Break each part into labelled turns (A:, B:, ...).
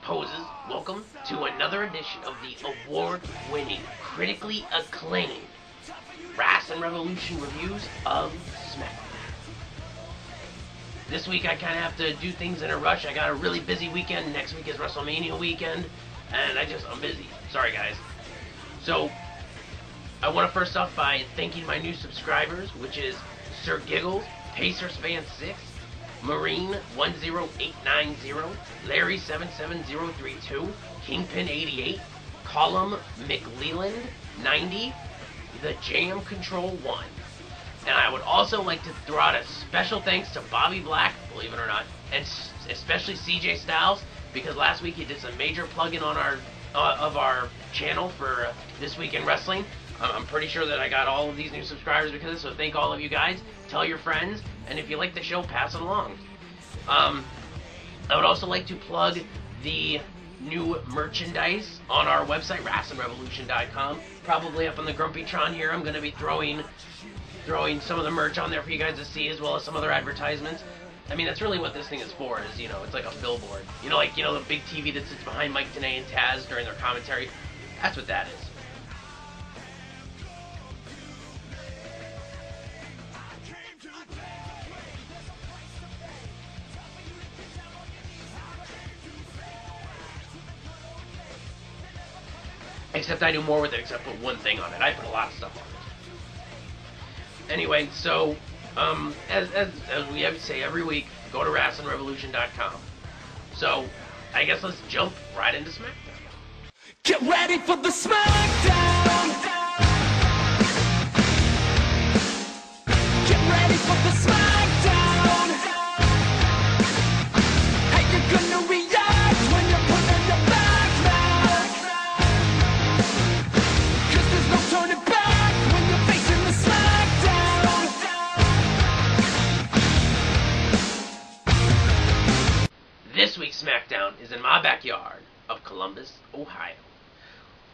A: poses, welcome to another edition of the award-winning, critically acclaimed Wrestling Revolution reviews of SmackDown. This week I kind of have to do things in a rush. I got a really busy weekend. Next week is Wrestlemania weekend, and I'm busy. Sorry guys. So, I want to first off by thanking my new subscribers, which is Sir Giggles, Pacers Fan 6, Marine 10890, Larry 77032, Kingpin 88, Column McLeland 90, The Jam Control 1. And I would also like to throw out a special thanks to Bobby Black, believe it or not, and especially CJ Styles, because last week he did some major plugging on our channel for This Week in Wrestling. I'm pretty sure that I got all of these new subscribers because of it, so thank all of you guys. Tell your friends, and if you like the show, pass it along. I would also like to plug the new merchandise on our website, WrestlingRevolution.com. Probably up on the Grumpytron here. I'm going to be throwing some of the merch on there for you guys to see, as well as some other advertisements. I mean, that's really what this thing is for, is, it's like a billboard. The big TV that sits behind Mike Tenay and Taz during their commentary. That's what that is. Except I do more with it, except put one thing on it. I put a lot of stuff on it. Anyway, so, as we have to say every week, go to WrestlingRevolution.com. So, I guess let's jump right into SmackDown.
B: Get ready for the Smackdown! Get ready for the Smackdown! How you gonna react when you're put on your back now? 'Cause there's no turning back when you're facing the Smackdown!
A: This week's SmackDown is in my backyard of Columbus, Ohio.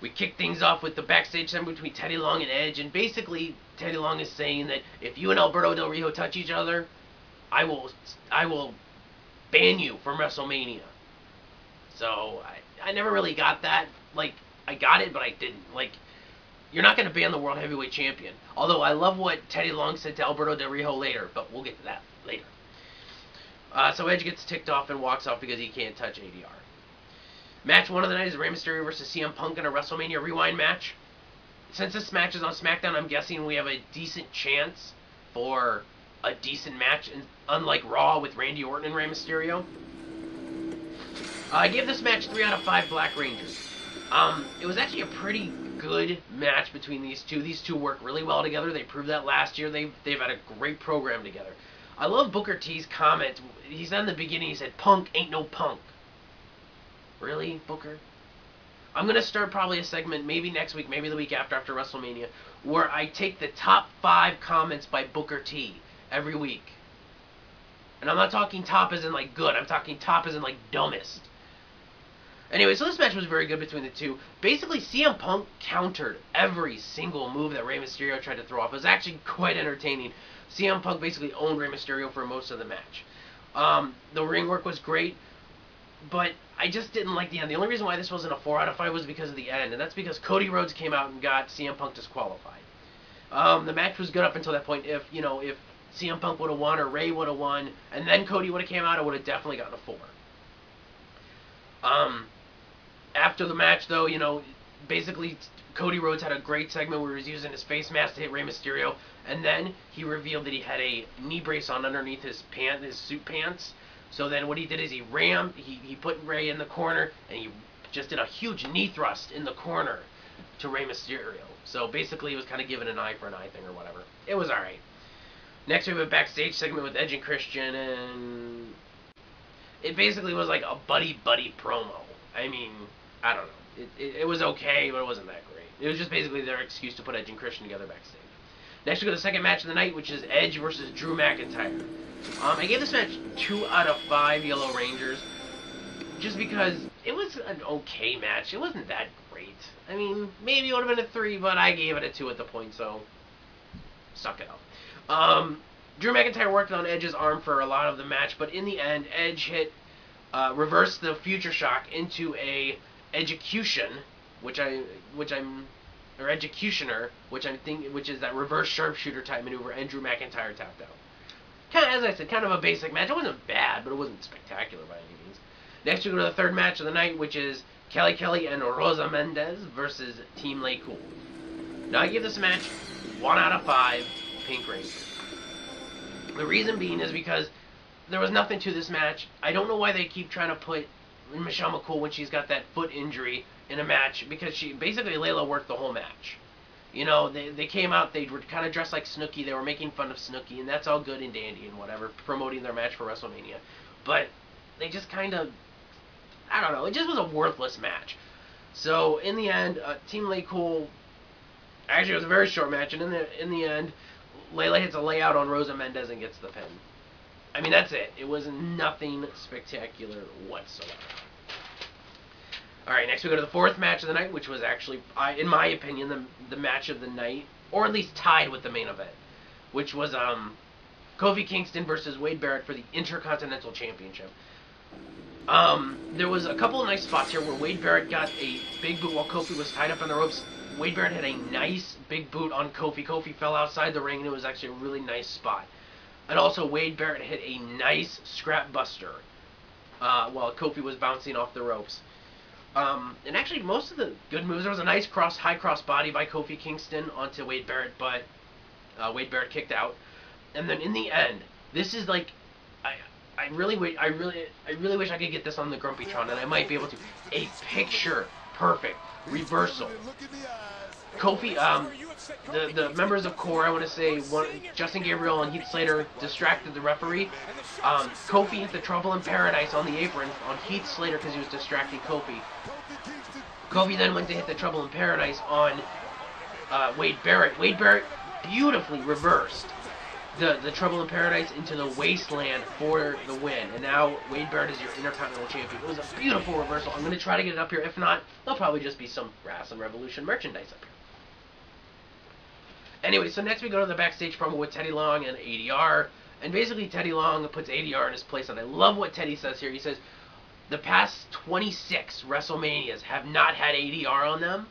A: We kick things off with the backstage segment between Teddy Long and Edge, and basically Teddy Long is saying that if you and Alberto Del Rio touch each other, I will ban you from WrestleMania. So I never really got that. I got it, but I didn't. You're not going to ban the World Heavyweight Champion. Although I love what Teddy Long said to Alberto Del Rio later, but we'll get to that later. So Edge gets ticked off and walks off because he can't touch ADR. Match 1 of the night is Rey Mysterio versus CM Punk in a WrestleMania Rewind match. Since this match is on SmackDown, I'm guessing we have a decent chance for a decent match, unlike Raw with Randy Orton and Rey Mysterio. I gave this match 3 out of 5 Black Rangers. It was actually a pretty good match between these two. These two work really well together. They proved that last year. They've had a great program together. I love Booker T's comment. He said in the beginning, he said, "Punk ain't no punk." Really, Booker? I'm going to start probably a segment, maybe next week, maybe the week after WrestleMania, where I take the top 5 comments by Booker T every week. And I'm not talking top as in good, I'm talking top as in dumbest. Anyway, so this match was very good between the two. Basically, CM Punk countered every single move that Rey Mysterio tried to throw off. It was actually quite entertaining. CM Punk basically owned Rey Mysterio for most of the match. The ring work was great, but I just didn't like the end. The only reason why this wasn't a 4 out of 5 was because of the end, and that's because Cody Rhodes came out and got CM Punk disqualified. The match was good up until that point. If CM Punk would have won or Rey would have won, and then Cody would have came out, it would have definitely gotten a 4. After the match, though, basically Cody Rhodes had a great segment where he was using his face mask to hit Rey Mysterio, and then he revealed that he had a knee brace on underneath his suit pants. So then what he did is he put Rey in the corner, and he just did a huge knee thrust in the corner to Rey Mysterio. So basically he was kind of giving an eye for an eye thing or whatever. It was alright. Next we have a backstage segment with Edge and Christian, and it basically was like a buddy-buddy promo. I mean, I don't know. It was okay, but it wasn't that great. It was just basically their excuse to put Edge and Christian together backstage. Next we go to the second match of the night, which is Edge versus Drew McIntyre. I gave this match 2 out of 5 Yellow Rangers, just because it was an okay match. It wasn't that great. I mean, maybe it would have been a 3, but I gave it a 2 at the point, so suck it up. Drew McIntyre worked on Edge's arm for a lot of the match, but in the end, Edge hit reversed the Future Shock into a execution, or executioner, which is that reverse sharpshooter type maneuver, and Drew McIntyre tapped out. Kind of, as I said, kind of a basic match. It wasn't bad, but it wasn't spectacular by any means. Next, we go to the third match of the night, which is Kelly and Rosa Mendez versus Team Lay Cool. Now, I give this match 1 out of 5 Pink Razors. The reason being is because there was nothing to this match. I don't know why they keep trying to put Michelle McCool when she's got that foot injury in a match, because Layla worked the whole match. You know, they came out, they were kind of dressed like Snooki, they were making fun of Snooki, and that's all good and dandy and whatever, promoting their match for WrestleMania. But they just kind of, I don't know, it just was a worthless match. So, in the end, Team Lay Cool, actually it was a very short match, and in the end, Layla hits a layout on Rosa Mendez and gets the pin. I mean, that's it. It was nothing spectacular whatsoever. Alright, next we go to the fourth match of the night, which was actually, in my opinion, the match of the night, or at least tied with the main event, which was Kofi Kingston versus Wade Barrett for the Intercontinental Championship. There was a couple of nice spots here where Wade Barrett got a big boot while Kofi was tied up on the ropes. Wade Barrett had a nice big boot on Kofi. Kofi fell outside the ring, and it was actually a really nice spot. And also, Wade Barrett hit a nice scrap buster while Kofi was bouncing off the ropes. And actually, most of the good moves, there was a nice high cross body by Kofi Kingston onto Wade Barrett, but Wade Barrett kicked out. And then in the end, this is like, I really wish I could get this on the Grumpytron, and I might be able to. A picture perfect reversal. Kofi, the members of Core, I want to say, Justin Gabriel and Heath Slater distracted the referee. Kofi hit the Trouble in Paradise on the apron on Heath Slater because he was distracting Kofi. Kofi then went to hit the Trouble in Paradise on Wade Barrett. Wade Barrett beautifully reversed the Trouble in Paradise into the Wasteland for the win. And now Wade Barrett is your Intercontinental Champion. It was a beautiful reversal. I'm going to try to get it up here. If not, there'll probably just be some Wrestling Revolution merchandise up here. Anyway, so next we go to the backstage promo with Teddy Long and ADR. And basically Teddy Long puts ADR in his place. And I love what Teddy says here. He says, the past 26 WrestleManias have not had ADR on them.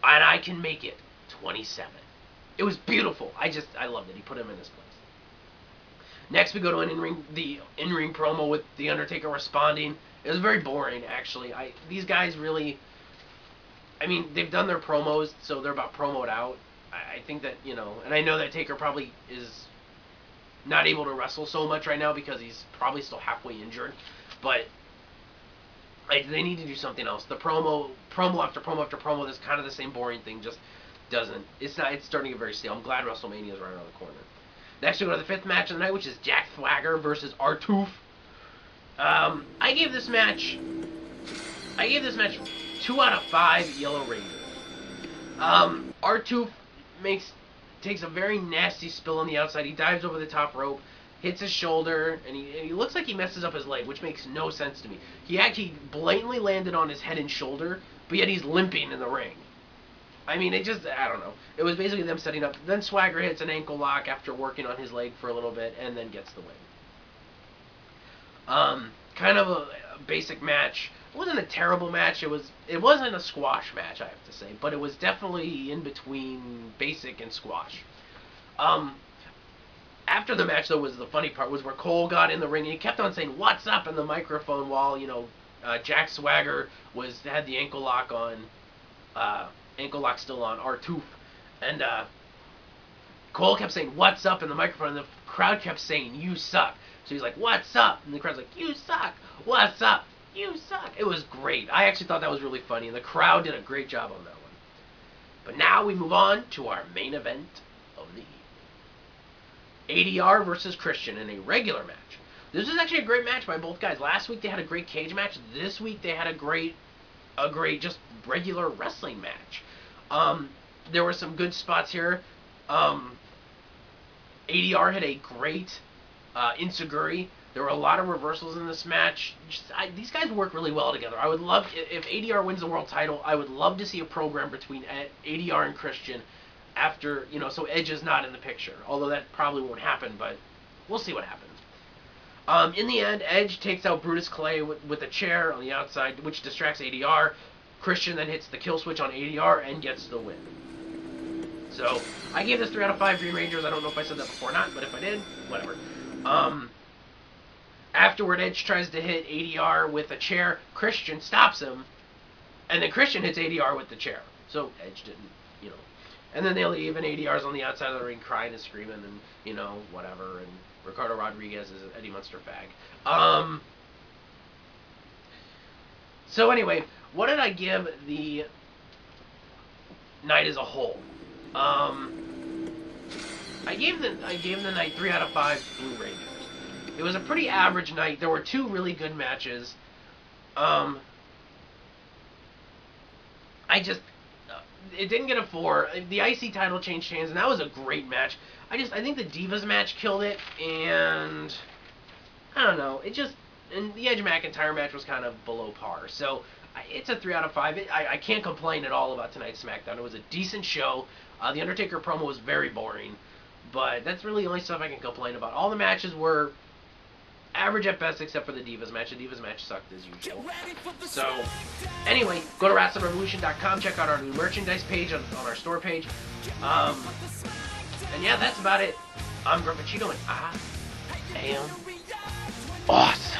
A: And I can make it 27. It was beautiful. I loved it. He put him in his place. Next we go to the in-ring promo with The Undertaker responding. It was very boring, actually. These guys really, I mean, they've done their promos, so they're about promoed out. I think that, you know, and I know that Taker probably is not able to wrestle so much right now because he's probably still halfway injured, but they need to do something else. The promo after promo after promo, this kind of the same boring thing, just doesn't, it's starting to get very stale. I'm glad WrestleMania is right around the corner. Next we go to the fifth match of the night, which is Jack Swagger versus R-Truth. I gave this match 2 out of 5 Yellow Raiders. R-Truth takes a very nasty spill on the outside. He dives over the top rope, hits his shoulder, and he looks like he messes up his leg, which makes no sense to me. He actually blatantly landed on his head and shoulder, but yet he's limping in the ring. I mean, I don't know. It was basically them setting up. Then Swagger hits an ankle lock after working on his leg for a little bit, and then gets the win. Kind of a basic match. It wasn't a terrible match. It wasn't a squash match, I have to say, but it was definitely in between basic and squash. After the match, though, was the funny part, was where Cole got in the ring and he kept on saying "What's up" in the microphone while Jack Swagger had the ankle lock still on R-Truth, and Cole kept saying "What's up" in the microphone, and the crowd kept saying "You suck." So he's like, "What's up?" And the crowd's like, "You suck. What's up? You suck." It was great. I actually thought that was really funny, and the crowd did a great job on that one. But now we move on to our main event of the evening. ADR versus Christian in a regular match. This was actually a great match by both guys. Last week they had a great cage match. This week they had a great just regular wrestling match. There were some good spots here. ADR had a great Insuguri. There were a lot of reversals in this match. These guys work really well together. I would love, if ADR wins the world title, I would love to see a program between ADR and Christian after, so Edge is not in the picture. Although that probably won't happen, but we'll see what happens. In the end, Edge takes out Brutus Clay with a chair on the outside, which distracts ADR. Christian then hits the kill switch on ADR and gets the win. So, I gave this 3 out of 5 Green Rangers. I don't know if I said that before or not, but if I did, whatever. Afterward, Edge tries to hit ADR with a chair. Christian stops him, and then Christian hits ADR with the chair. So, Edge didn't, you know. And then they leave, and ADR's on the outside of the ring crying and screaming, and, you know, whatever, and Ricardo Rodriguez is an Eddie Munster fag. So anyway, what did I give the night as a whole? I gave the night 3 out of 5 Blue Rangers. It was a pretty average night. There were 2 really good matches. It didn't get a 4. The IC title changed hands, and that was a great match. I think the Divas match killed it, and I don't know. And the Edge McIntyre match was kind of below par. So it's a 3 out of 5. I can't complain at all about tonight's SmackDown. It was a decent show. The Undertaker promo was very boring, but that's really the only stuff I can complain about. All the matches were average at best, except for the Divas match. The Divas match sucked as usual. So, anyway, go to WrestlingRevolution.com, check out our new merchandise page on our store page. And yeah, that's about it. I'm Grumpachito, and I am awesome.